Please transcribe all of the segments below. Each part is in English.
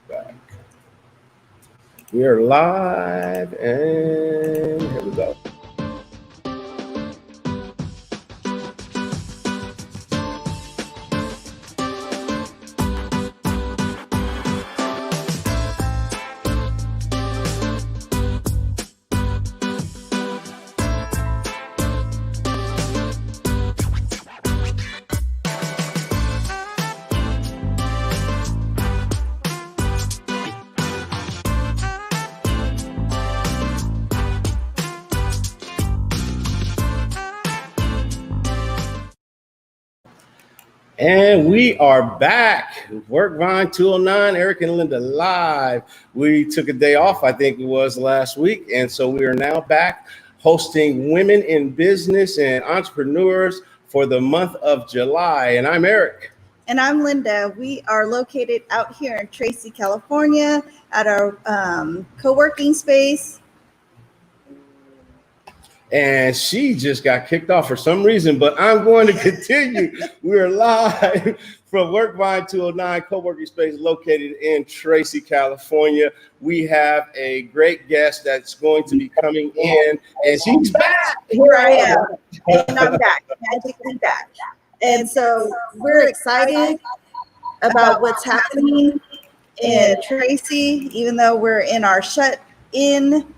Back. We are live and here we go. And we are back. Workvine 209, Eric and Linda live. We took a day off, I think it was last week. And so we are now back hosting women in business and entrepreneurs for the month of July. And I'm Eric. And I'm Linda. We are located out here in Tracy, California at our co-working space. And she just got kicked off for some reason, but I'm going to continue. We're live from Workvine 209 co-working space located in Tracy, California. We have a great guest that's going to be coming in, and she's back. Here I am, and I'm back, magically back. And so we're excited about what's happening in Tracy, even though we're in our shut-in,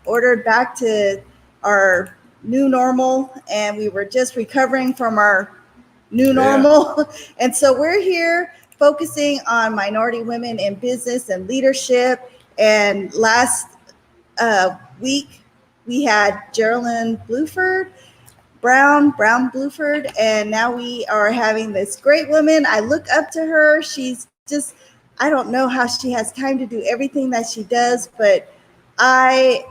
ordered back to our new normal, and we were just recovering from our new normal. Yeah. And so we're here focusing on minority women in business and leadership. And last week we had Geraldine Brown Bluford, and now we are having this great woman. I look up to her. She's just, I don't know how she has time to do everything that she does, but I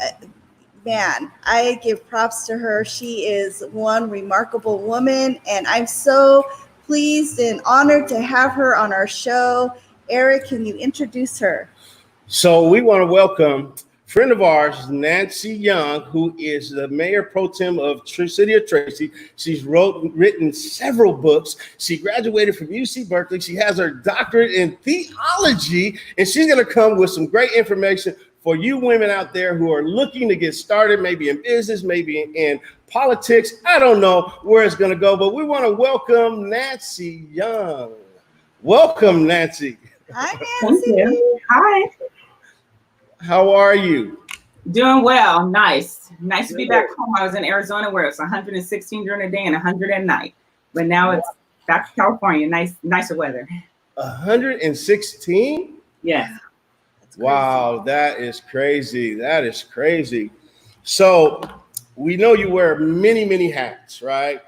give props to her. She is one remarkable woman, and I'm so pleased and honored to have her on our show. Eric, can you introduce her? So we want to welcome a friend of ours, Nancy Young, who is the mayor pro tem of City of Tracy. She's written several books. She graduated from UC Berkeley. She has her doctorate in theology, and she's going to come with some great information for you women out there who are looking to get started, maybe in business, maybe in politics. I don't know where it's going to go, but we want to welcome Nancy Young. Welcome, Nancy. Hi, Nancy. Thank you. Hi. How are you? Doing well. Nice to be back home. I was in Arizona where it's 116 during the day and 100 at night, but now it's back to California. Nicer weather. 116? Yes. Wow, that is crazy. That is crazy. So we know you wear many, many hats, right?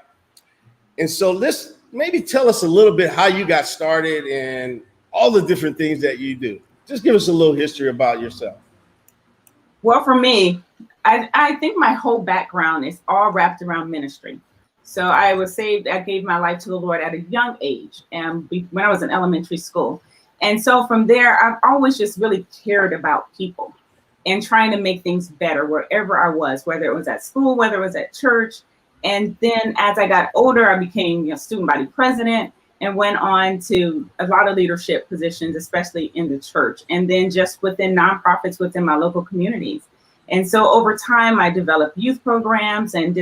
And so let's maybe tell us a little bit how you got started and all the different things that you do. Just give us a little history about yourself. Well, for me, I think my whole background is all wrapped around ministry. So I was saved. I gave my life to the Lord at a young age, and when I was in elementary school. And so from there, I've always just really cared about people and trying to make things better wherever I was, whether it was at school, whether it was at church. And then as I got older, I became student body president and went on to a lot of leadership positions, especially in the church, and then just within nonprofits within my local communities. And so over time, I developed youth programs and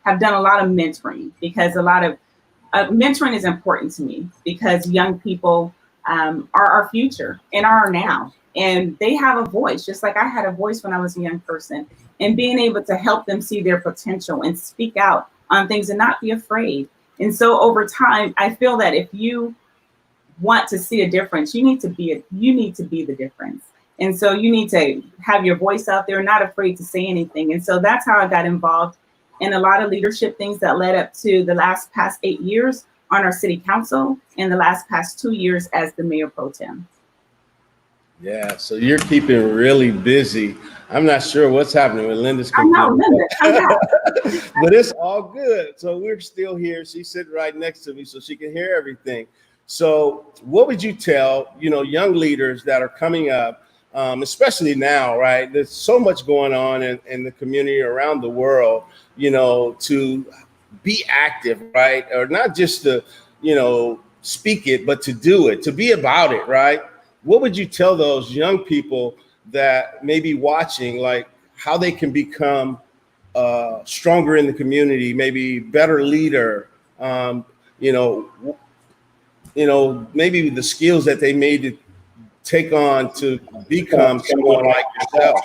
have done a lot of mentoring, because a lot of mentoring is important to me, because young people are our future and are now, and they have a voice, just like I had a voice when I was a young person, and being able to help them see their potential and speak out on things and not be afraid. And so over time, I feel that if you want to see a difference, you need to be the difference. And so you need to have your voice out there, not afraid to say anything. And so that's how I got involved in a lot of leadership things that led up to the past 8 years on our city council, and the past 2 years as the mayor pro tem. Yeah, so you're keeping really busy. I'm not sure what's happening with Linda's computer. I know. But it's all good. So we're still here. She's sitting right next to me so she can hear everything. So what would you tell, young leaders that are coming up, especially now, right? There's so much going on in the community around the world, to be active, right? Or not just to, speak it, but to do it, to be about it, right? what would you tell those young people that may be watching, like how they can become stronger in the community, maybe better leader, you know, maybe the skills that they made to take on to become someone like yourself?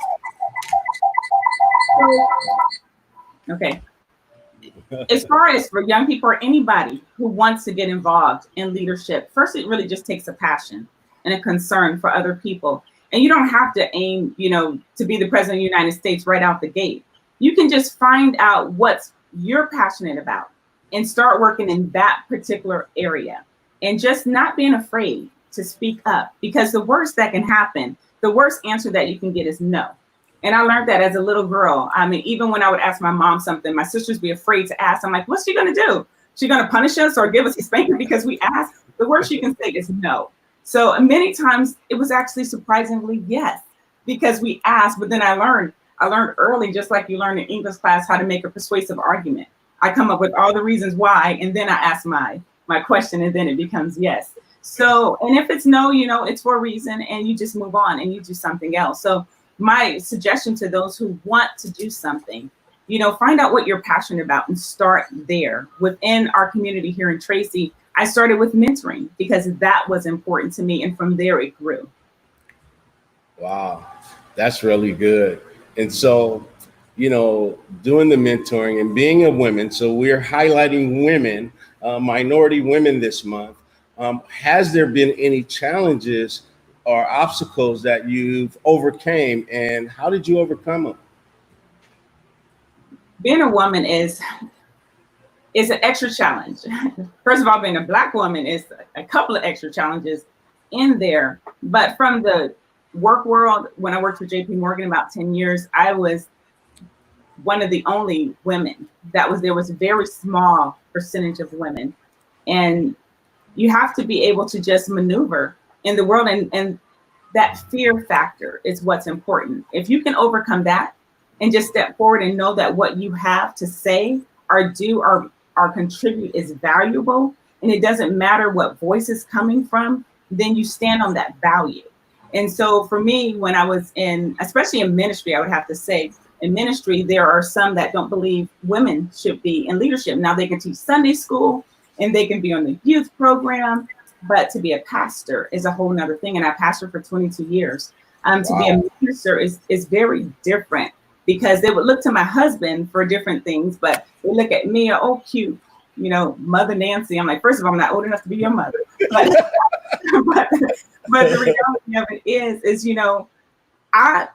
Okay. As far as for young people or anybody who wants to get involved in leadership, first, it really just takes a passion and a concern for other people. And you don't have to aim, you know, to be the president of the United States right out the gate. You can just find out what you're passionate about and start working in that particular area, and just not being afraid to speak up, because the worst that can happen, the worst answer that you can get is no. And I learned that as a little girl. I mean, even when I would ask my mom something, my sisters be afraid to ask. I'm like, what's she gonna do? She gonna punish us or give us a spanking because we asked? The worst you can say is no. So many times it was actually surprisingly yes, because we asked. But then I learned early, just like you learn in English class, how to make a persuasive argument. I come up with all the reasons why, and then I ask my question, and then it becomes yes. So, and if it's no, you know, it's for a reason, and you just move on and you do something else. So my suggestion to those who want to do something, you know, find out what you're passionate about and start there. Within our community here in Tracy, I started with mentoring because that was important to me. And from there it grew. Wow, that's really good. And so, you know, doing the mentoring and being a woman, so we're highlighting women, minority women this month. Has there been any challenges or obstacles that you've overcame, and how did you overcome them? Being a woman is an extra challenge. First of all, being a Black woman is a couple of extra challenges in there. But from the work world, when I worked for JP Morgan about 10 years, I was one of the only women there was a very small percentage of women. And you have to be able to just maneuver in the world, and that fear factor is what's important. If you can overcome that and just step forward and know that what you have to say or do or contribute is valuable, and it doesn't matter what voice is coming from, then you stand on that value. And so for me, when I was especially in ministry, I would have to say, in ministry, there are some that don't believe women should be in leadership. Now they can teach Sunday school and they can be on the youth program, but to be a pastor is a whole nother thing. And I pastored for 22 years. To be a minister is very different, because they would look to my husband for different things, but they look at me, oh, cute, you know, Mother Nancy. I'm like, first of all, I'm not old enough to be your mother. But, but the reality of it is, you know, I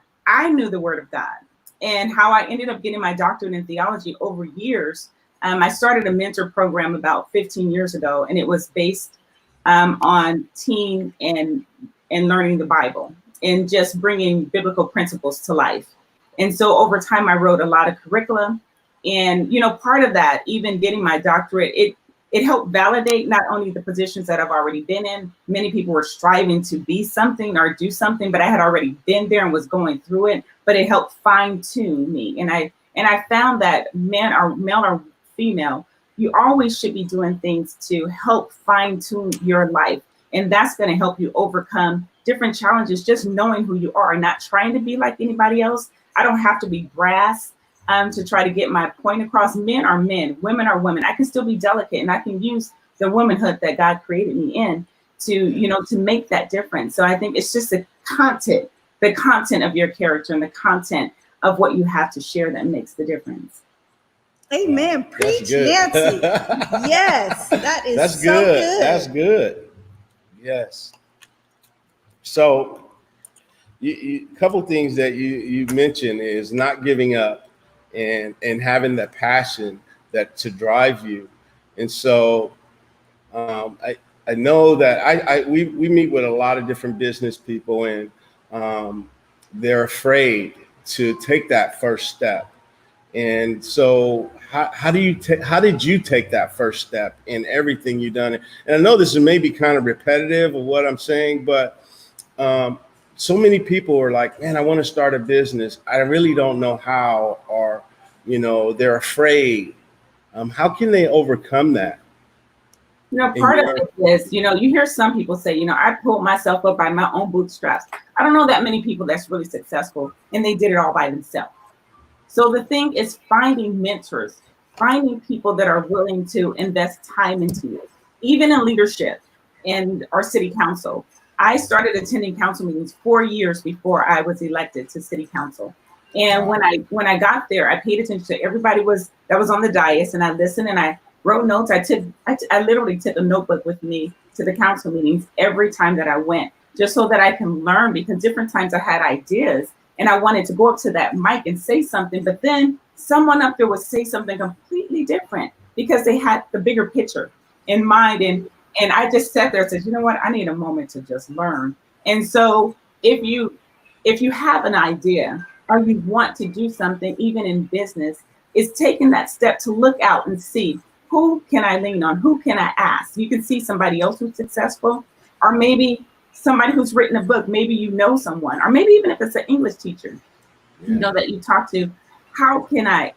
knew the Word of God, and how I ended up getting my doctorate in theology over years. I started a mentor program about 15 years ago, and it was based on teen and learning the Bible and just bringing biblical principles to life. And so over time, I wrote a lot of curriculum, and, you know, part of that, even getting my doctorate, it helped validate not only the positions that I've already been in. Many people were striving to be something or do something, but I had already been there and was going through it, but it helped fine tune me. And I found that male or female, you always should be doing things to help fine tune your life. And that's going to help you overcome different challenges, just knowing who you are and not trying to be like anybody else. I don't have to be brass to try to get my point across. Men are men, women are women. I can still be delicate, and I can use the womanhood that God created me in to, you know, to make that difference. So I think it's just the content of your character and the content of what you have to share that makes the difference. Amen. Preach, Nancy. Yes, that is That's so good. That's good. Yes. So, a couple things that you mentioned is not giving up and having that passion that to drive you. And so, I know that we meet with a lot of different business people, and they're afraid to take that first step. And so how did you take that first step in everything you've done? And I know this is maybe kind of repetitive of what I'm saying, but so many people are like, man, I want to start a business. I really don't know how, or, you know, they're afraid. How can they overcome that? Part of it is, you hear some people say, I pulled myself up by my own bootstraps. I don't know that many people that's really successful and they did it all by themselves. So the thing is finding mentors, finding people that are willing to invest time into it, even in leadership in our city council. I started attending council meetings 4 years before I was elected to city council. And when I got there, I paid attention to everybody that was on the dais, and I listened and I wrote notes. I literally took a notebook with me to the council meetings every time that I went, just so that I can learn, because different times I had ideas and I wanted to go up to that mic and say something, but then someone up there would say something completely different because they had the bigger picture in mind. And I just sat there and said, you know what, I need a moment to just learn. And so if you have an idea or you want to do something, even in business, it's taking that step to look out and see, who can I lean on? Who can I ask? You can see somebody else who's successful, or maybe somebody who's written a book. Maybe you know someone, or maybe even if it's an English teacher, that you talk to. How can I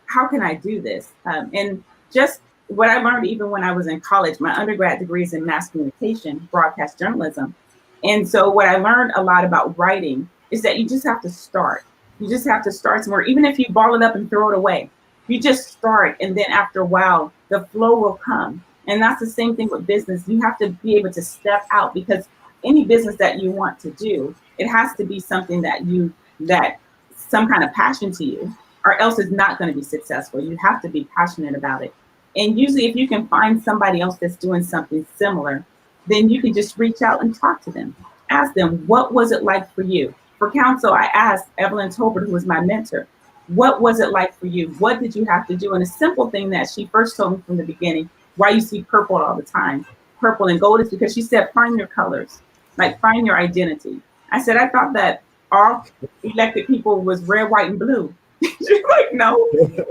do this? And just what I learned even when I was in college, my undergrad degree is in mass communication, broadcast journalism. And so what I learned a lot about writing is that you just have to start. You just have to start somewhere, even if you ball it up and throw it away. You just start, and then after a while, the flow will come. And that's the same thing with business. You have to be able to step out, because any business that you want to do, it has to be something that some kind of passion to you, or else it's not going to be successful. You have to be passionate about it. And usually if you can find somebody else that's doing something similar, then you can just reach out and talk to them. Ask them, what was it like for you? For council, I asked Evelyn Tolbert, who was my mentor, what was it like for you? What did you have to do? And a simple thing that she first told me from the beginning, why you see purple all the time, purple and gold, is because she said, find your colors, like find your identity. I said, I thought that all elected people was red, white, and blue. She's like, no,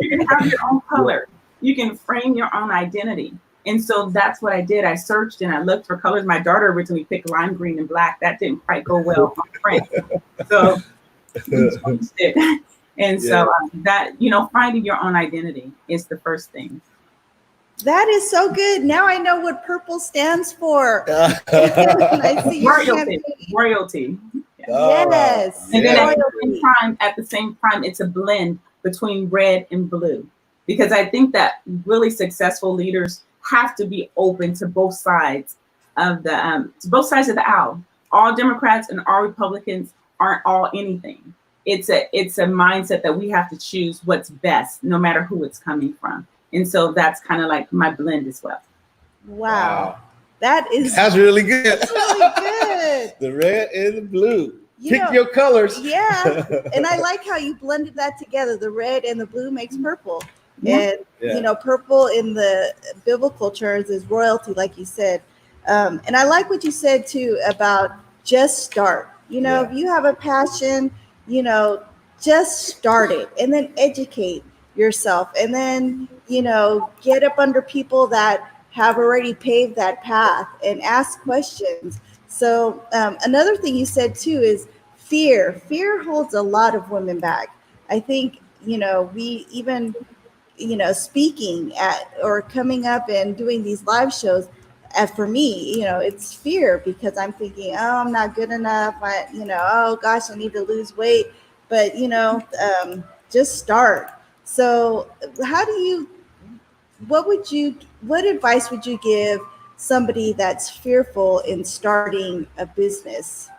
you can have your own color. You can frame your own identity. And so that's what I did. I searched and I looked for colors. My daughter originally picked lime green and black. That didn't quite go well on print. So we changed it. And so that, finding your own identity is the first thing. That is so good. Now I know what purple stands for. I see royalty. Yes. And then at the same time, it's a blend between red and blue, because I think that really successful leaders have to be open to both sides of the aisle. All Democrats and all Republicans aren't all anything. It's a mindset that we have to choose what's best, no matter who it's coming from. And so that's kind of like my blend as well. Wow. That's really good. That's really good. The red and the blue. Pick your colors. Yeah. And I like how you blended that together. The red and the blue makes purple. Yeah. And, purple in the biblical terms is royalty, like you said. And I like what you said, too, about just start. If you have a passion, just start it, and then educate yourself, and then, get up under people that have already paved that path and ask questions. So another thing you said, too, is fear. Fear holds a lot of women back. I think, we even, speaking at or coming up and doing these live shows, for me, it's fear, because I'm thinking, oh, I'm not good enough. Oh gosh, I need to lose weight. But, just start. So what advice would you give somebody that's fearful in starting a business?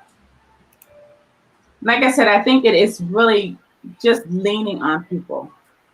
Like I said, I think it is really just leaning on people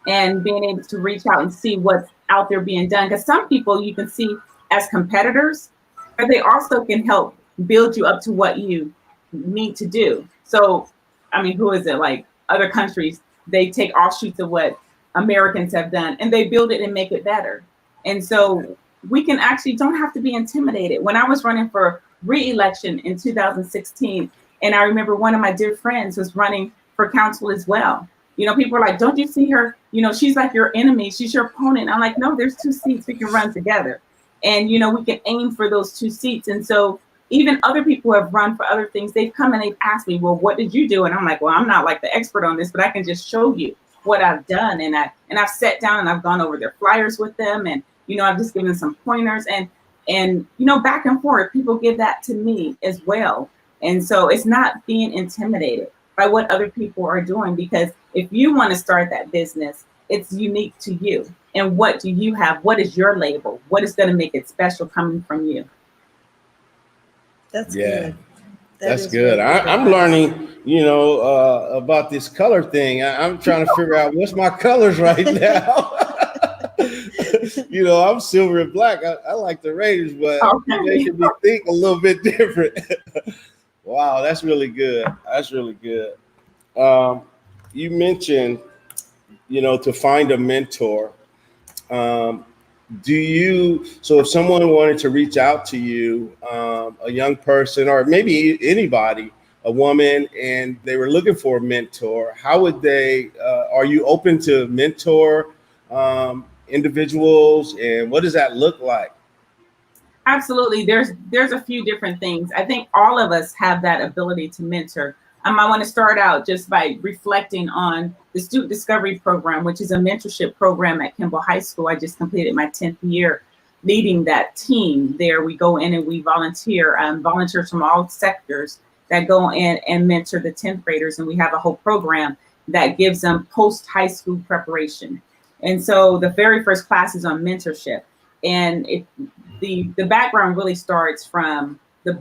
and being able to reach out and see what's out there being done. Because some people you can see as competitors, but they also can help build you up to what you need to do. So, who is it? Like other countries, they take offshoots of what Americans have done and they build it and make it better. And so we can actually don't have to be intimidated. When I was running for re-election in 2016, and I remember one of my dear friends was running for council as well. People are like, don't you see her? She's like your enemy. She's your opponent. I'm like, no, there's 2 seats. We can run together. And, we can aim for those 2 seats. And so even other people who have run for other things, they've come and they've asked me, well, what did you do? And I'm like, well, I'm not like the expert on this, but I can just show you what I've done. And I've sat down and I've gone over their flyers with them. And, I've just given some pointers. And And, you know, back and forth, people give that to me as well. And so it's not being intimidated by what other people are doing, because if you want to start that business, it's unique to you. And what do you have? What is your label? What is going to make it special coming from you? That's Yeah. good. That's good. I'm learning, about this color thing. I'm trying to figure out what's my colors right now. I'm silver and black. I like the Raiders, but Okay. they can be think a little bit different. Wow, that's really good. That's really good. You mentioned, to find a mentor. So if someone wanted to reach out to you, a young person, or maybe anybody, a woman, and they were looking for a mentor, how would they, are you open to mentor individuals, and what does that look like? Absolutely. There's a few different things. I think all of us have that ability to mentor. I want to start out just by reflecting on the Student Discovery Program, which is a mentorship program at Kimball High School. I just completed my 10th year leading that team there. We go in and we volunteer, volunteers from all sectors that go in and mentor the 10th graders. And we have a whole program that gives them post-high school preparation. And so the very first class is on mentorship. And the background really starts from the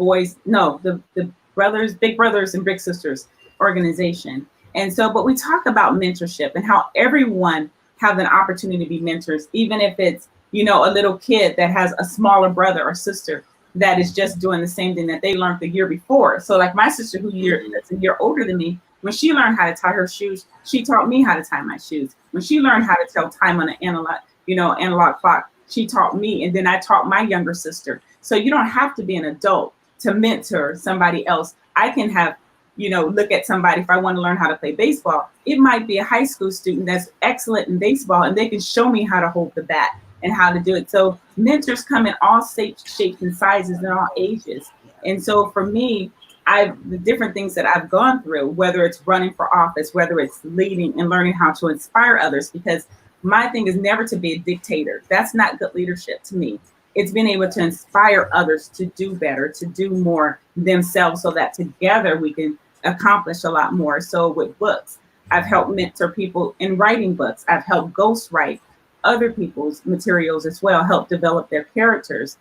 Big Brothers and Big Sisters organization. And so, but we talk about mentorship and how everyone have an opportunity to be mentors, even if it's, a little kid that has a smaller brother or sister that is just doing the same thing that they learned the year before. So like my sister that's a year older than me, when she learned how to tie her shoes, she taught me how to tie my shoes. When she learned how to tell time on an analog clock, she taught me, and then I taught my younger sister. So you don't have to be an adult to mentor somebody else. I can have, look at somebody, if I want to learn how to play baseball, it might be a high school student that's excellent in baseball, and they can show me how to hold the bat and how to do it. So mentors come in all shapes and sizes and all ages. And so for me, the different things that I've gone through, whether it's running for office, whether it's leading and learning how to inspire others, because my thing is never to be a dictator. That's not good leadership to me. It's being able to inspire others to do better, to do more themselves, so that together we can accomplish a lot more. So with books, I've helped mentor people in writing books. I've helped ghostwrite other people's materials as well, help develop their characters.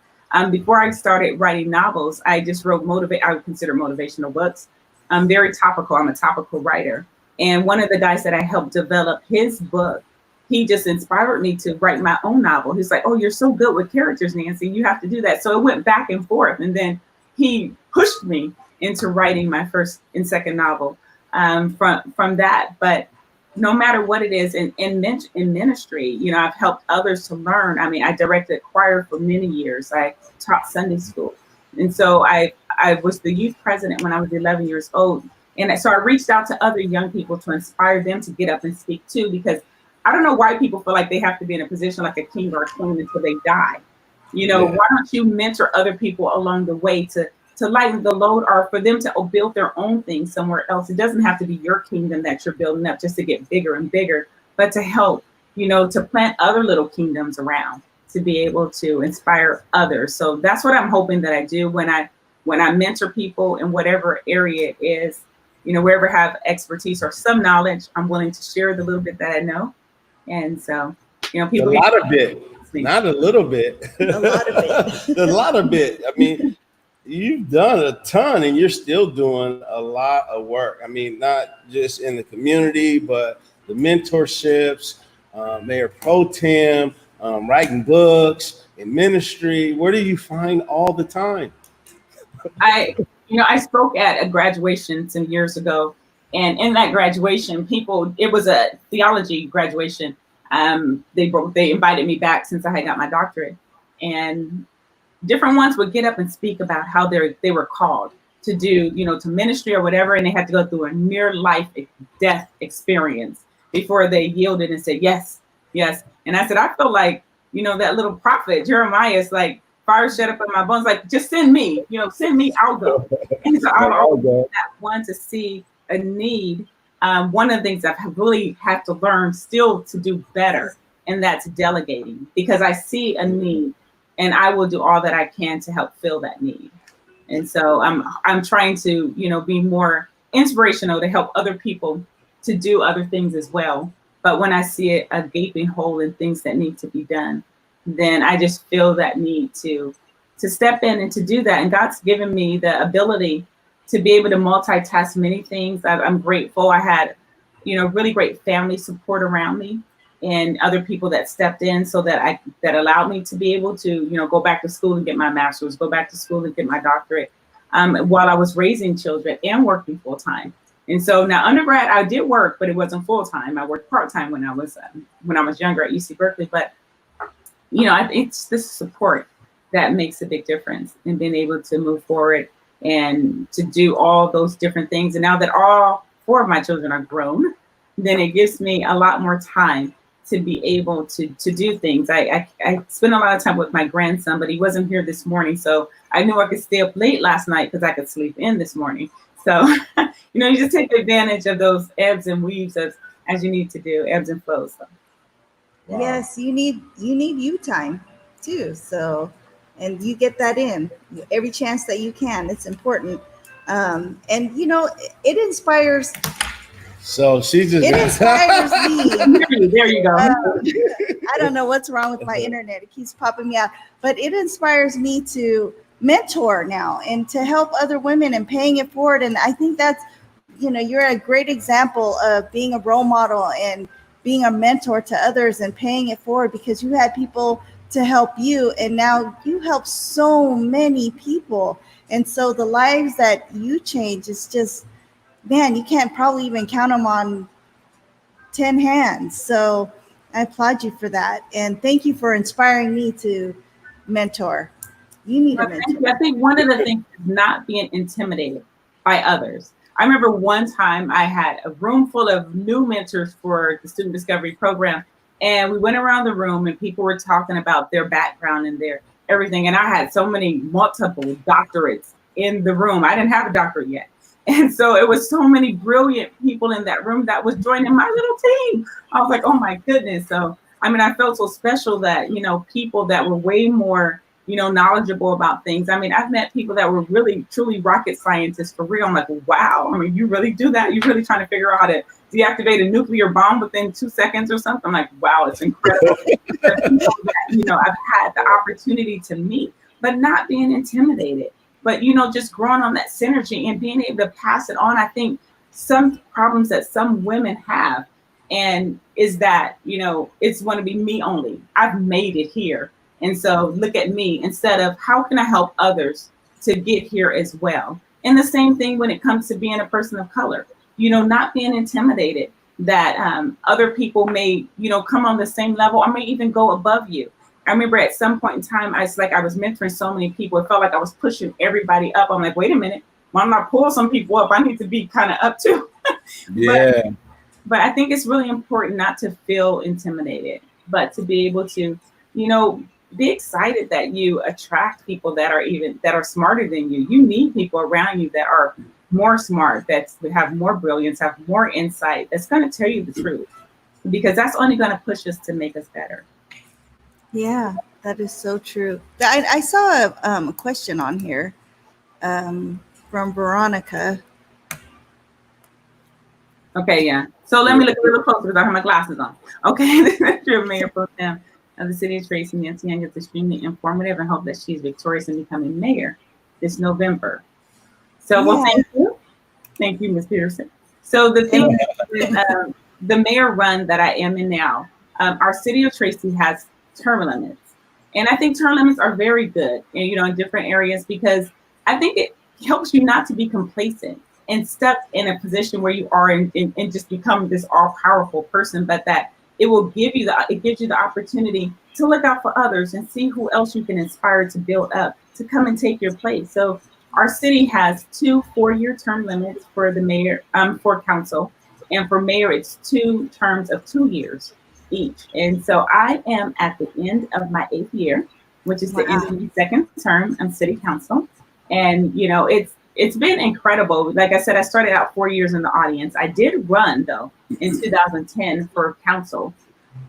Before I started writing novels, I just wrote I would consider motivational books. I'm very topical. I'm a topical writer. And one of the guys that I helped develop his book, he just inspired me to write my own novel. He's like, "Oh, you're so good with characters, Nancy. You have to do that." So it went back and forth. And then he pushed me into writing my first and second novel from that. But no matter what it is in ministry, I've helped others to learn. I mean, I directed choir for many years. I taught Sunday school. And so I was the youth president when I was 11 years old. And so I reached out to other young people to inspire them to get up and speak too, because I don't know why people feel like they have to be in a position like a king or a queen until they die. Why don't you mentor other people along the way to lighten the load, or for them to build their own thing somewhere else? It doesn't have to be your kingdom that you're building up just to get bigger and bigger, but to help, to plant other little kingdoms around, to be able to inspire others. So that's what I'm hoping that I do when I mentor people in whatever area it is, wherever I have expertise or some knowledge, I'm willing to share the little bit that I know. And so, people. A lot of bit, not a little bit. A lot of it. A lot of bit. I mean, you've done a ton, and you're still doing a lot of work. I mean, not just in the community, but the mentorships, Mayor Pro Tem, writing books, in ministry. Where do you find all the time? I spoke at a graduation some years ago, and in that graduation, it was a theology graduation. They invited me back since I had got my doctorate, and different ones would get up and speak about how they were called to do, to ministry or whatever, and they had to go through a near life death experience before they yielded and said yes. And I said, I feel like, that little prophet Jeremiah is like, fire shut up in my bones, like, just send me, I'll go. And so I'll always that one to see a need. One of the things I really have to learn still to do better, and that's delegating, because I see a need and I will do all that I can to help fill that need. And so I'm trying to, be more inspirational to help other people to do other things as well. But when I see a gaping hole in things that need to be done, then I just feel that need to step in and to do that. And God's given me the ability to be able to multitask many things. I'm grateful. I had, really great family support around me and other people that stepped in so that allowed me to be able to, go back to school and get my master's, go back to school and get my doctorate while I was raising children and working full time. And so now undergrad, I did work, but it wasn't full time. I worked part time when I was younger at UC Berkeley. But, I think it's this support that makes a big difference in being able to move forward and to do all those different things. And now that all 4 of my children are grown, then it gives me a lot more time to be able to do things. I spent a lot of time with my grandson, but he wasn't here this morning. So I knew I could stay up late last night because I could sleep in this morning. So, you just take advantage of those ebbs and weaves as you need to do, ebbs and flows. So. Wow. Yes, you need you time too. So, and you get that in every chance that you can. It's important. And it inspires. So it inspires me. There you go. I don't know what's wrong with my internet. It keeps popping me out, but it inspires me to mentor now and to help other women and paying it forward. And I think that's, you're a great example of being a role model and being a mentor to others and paying it forward because you had people to help you. And now you help so many people. And so the lives that you change is just, man, you can't probably even count them on 10 hands. So I applaud you for that. And thank you for inspiring me to mentor. You need a mentor. I think one of the things is not being intimidated by others. I remember one time I had a room full of new mentors for the Student Discovery Program. And we went around the room and people were talking about their background and their everything. And I had so many multiple doctorates in the room. I didn't have a doctorate yet. And so it was so many brilliant people in that room that was joining my little team. I was like, oh my goodness. So, I felt so special that, people that were way more, knowledgeable about things. I've met people that were really, truly rocket scientists for real. I'm like, wow. You really do that? You're really trying to figure out how to deactivate a nuclear bomb within 2 seconds or something? I'm like, wow, it's incredible. I've had the opportunity to meet, but not being intimidated. But, just growing on that synergy and being able to pass it on. I think some problems that some women have and is that, it's going to be me only. I've made it here. And so look at me instead of how can I help others to get here as well? And the same thing when it comes to being a person of color, not being intimidated that other people may, come on the same level or may even go above you. I remember at some point in time, I was mentoring so many people. It felt like I was pushing everybody up. I'm like, wait a minute, why don't I pull some people up? I need to be kind of up too. Yeah. But I think it's really important not to feel intimidated, but to be able to, be excited that you attract people that are smarter than you. You need people around you that are more smart, that have more brilliance, have more insight, that's going to tell you the truth, because that's only going to push us to make us better. Yeah, that is so true. I saw a question on here from Veronica. Okay, yeah. So let me look a little closer because I have my glasses on. Okay, the Mayor Pro Tem of the City of Tracy, Nancy Young, is extremely informative and hope that she's victorious in becoming mayor this November. So, well, thank you. Thank you, Ms. Peterson. So the thing with the mayor run that I am in now, our City of Tracy has term limits. And I think term limits are very good, in different areas, because I think it helps you not to be complacent and stuck in a position where you are and just become this all-powerful person, but that it gives you the opportunity to look out for others and see who else you can inspire to build up, to come and take your place. So our city has 2 4-year term limits for the mayor, for council, and for mayor, it's 2 terms of 2 years each. And so I am at the end of my 8th year, which is the end of the 2nd term on city council. And, it's been incredible. Like I said, I started out 4 years in the audience. I did run, though, in 2010 for council.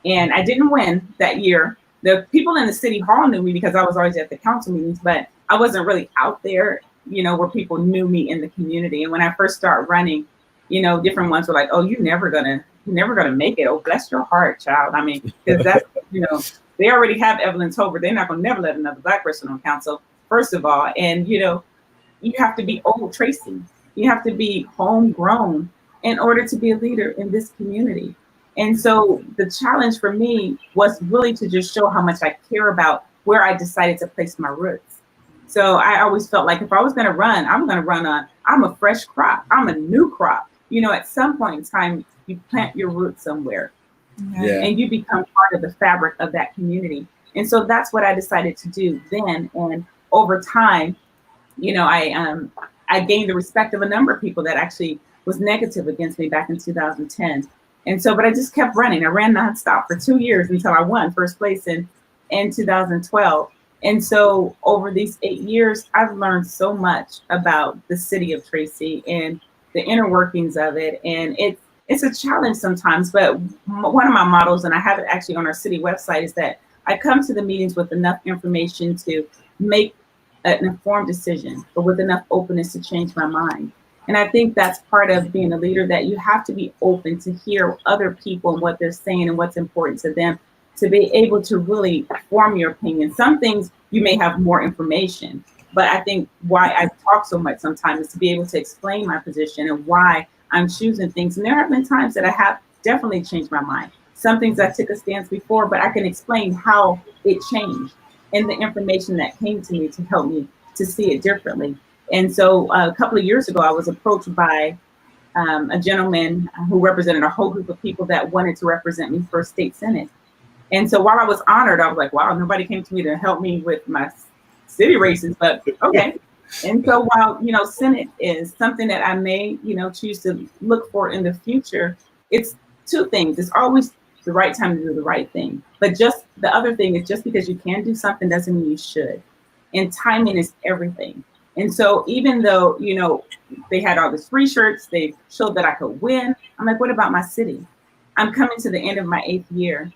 And I didn't win that year, the people in the city hall knew me because I was always at the council meetings, but I wasn't really out there, where people knew me in the community. And when I first started running, different ones were like, "Oh, you're never gonna make it. Oh, bless your heart, child." I mean, because that's, they already have Evelyn Tober. They're not gonna never let another Black person on council, first of all. And you have to be old, Tracy. You have to be homegrown in order to be a leader in this community. And so the challenge for me was really to just show how much I care about where I decided to place my roots. So I always felt like if I was going to run, I'm going to run on, I'm a fresh crop. I'm a new crop. At some point in time, you plant your roots somewhere and you become part of the fabric of that community. And so that's what I decided to do then. And over time, I gained the respect of a number of people that actually was negative against me back in 2010. And so, but I just kept running. I ran nonstop for 2 years until I won first place in 2012. And so over these 8 years, I've learned so much about the city of Tracy and the inner workings of it. And it's a challenge sometimes, but one of my models, and I have it actually on our city website, is that I come to the meetings with enough information to make an informed decision, but with enough openness to change my mind. And I think that's part of being a leader, that you have to be open to hear other people and what they're saying and what's important to them, to be able to really form your opinion. Some things you may have more information, but I think why I talk so much sometimes is to be able to explain my position and why I'm choosing things. And there have been times that I have definitely changed my mind. Some things I took a stance before, but I can explain how it changed and the information that came to me to help me to see it differently. And so a couple of years ago, I was approached by a gentleman who represented a whole group of people that wanted to represent me for state senate. And so while I was honored, I was like, wow, nobody came to me to help me with my city races, but okay. And so while, Senate is something that I may, choose to look for in the future, it's two things. It's always the right time to do the right thing. But just the other thing is, just because you can do something doesn't mean you should. And timing is everything. And so even though, they had all these free shirts, they showed that I could win. I'm like, what about my city? I'm coming to the end of my 8th year.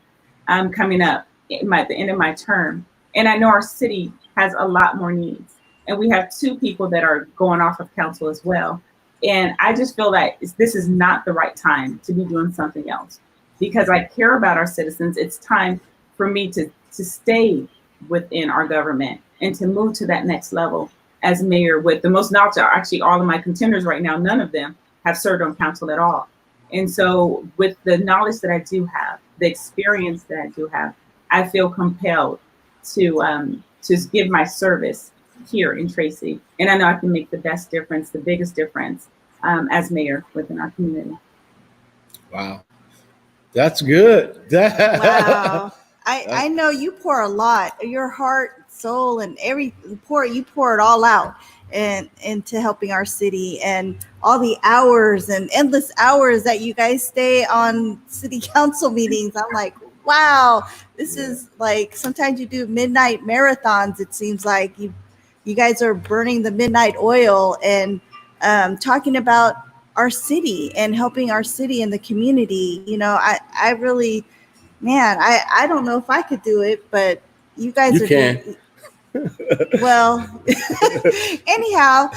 I'm coming up at the end of my term. And I know our city has a lot more needs. And we have 2 people that are going off of council as well. And I just feel that this is not the right time to be doing something else, because I care about our citizens. It's time for me to stay within our government and to move to that next level as mayor with the most knowledge. Actually, all of my contenders right now, none of them have served on council at all. And so with the knowledge that I do have, the experience that I do have, I feel compelled to give my service here in Tracy. And I know I can make the best difference, the biggest difference as mayor within our community. Wow. That's good. Wow. I know you pour a lot, your heart, soul, and you pour it all out and into helping our city, and all the hours and endless hours that you guys stay on city council meetings. I'm like, wow, this is like, sometimes you do midnight marathons. It seems like you guys are burning the midnight oil and talking about our city and helping our city and the community. I really, man, I don't know if I could do it, but you guys can. Well, anyhow,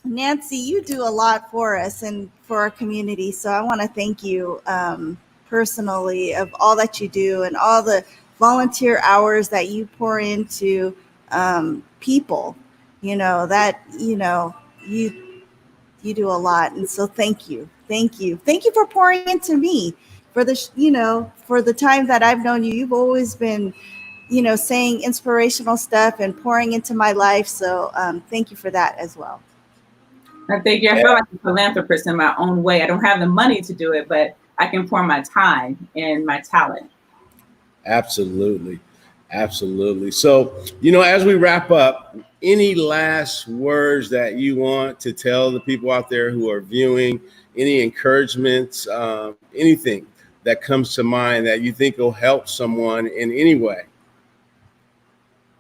Nancy, you do a lot for us and for our community. So I want to thank you personally of all that you do and all the volunteer hours that you pour into people, you do a lot. And so thank you for pouring into me for the time that I've known you. You've always been, saying inspirational stuff and pouring into my life. So thank you for that as well. Thank you. I feel like a philanthropist in my own way. I don't have the money to do it, but I can pour my time and my talent. Absolutely. So, as we wrap up, any last words that you want to tell the people out there who are viewing, any encouragements, anything that comes to mind that you think will help someone in any way?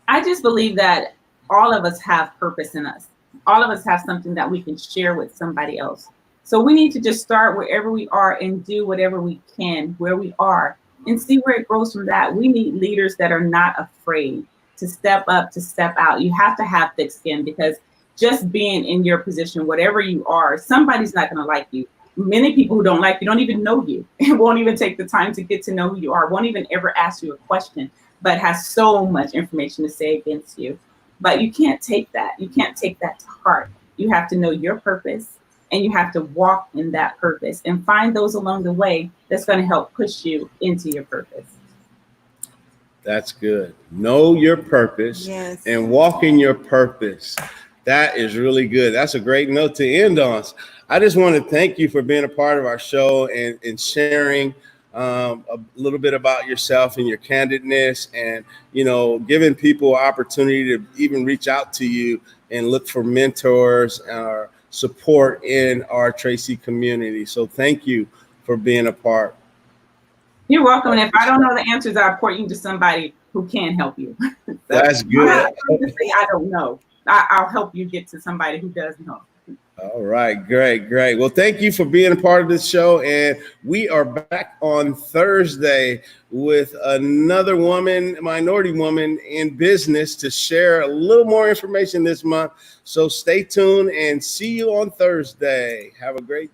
I just believe that all of us have purpose in us. All of us have something that we can share with somebody else. So we need to just start wherever we are and do whatever we can where we are and see where it grows from that. We need leaders that are not afraid to step up, to step out. You have to have thick skin, because just being in your position, whatever you are, somebody's not going to like you. Many people who don't like you don't even know you and won't even take the time to get to know who you are, won't even ever ask you a question, but has so much information to say against you. But you can't take that. You can't take that to heart. You have to know your purpose, and you have to walk in that purpose and find those along the way that's going to help push you into your purpose. That's good. Know your purpose and walk in your purpose. That is really good. That's a great note to end on. I just want to thank you for being a part of our show and sharing a little bit about yourself and your candidness, and, you know, giving people opportunity to even reach out to you and look for mentors or support in our Tracy community. So thank you for being a part. You're welcome. And if I don't know the answers, I'll point you to somebody who can help you. So that's good. I'm not going to say I don't know. I'll help you get to somebody who does know. All right, great. Well, thank you for being a part of this show. And we are back on Thursday with another woman, minority woman in business, to share a little more information this month. So stay tuned and see you on Thursday. Have a great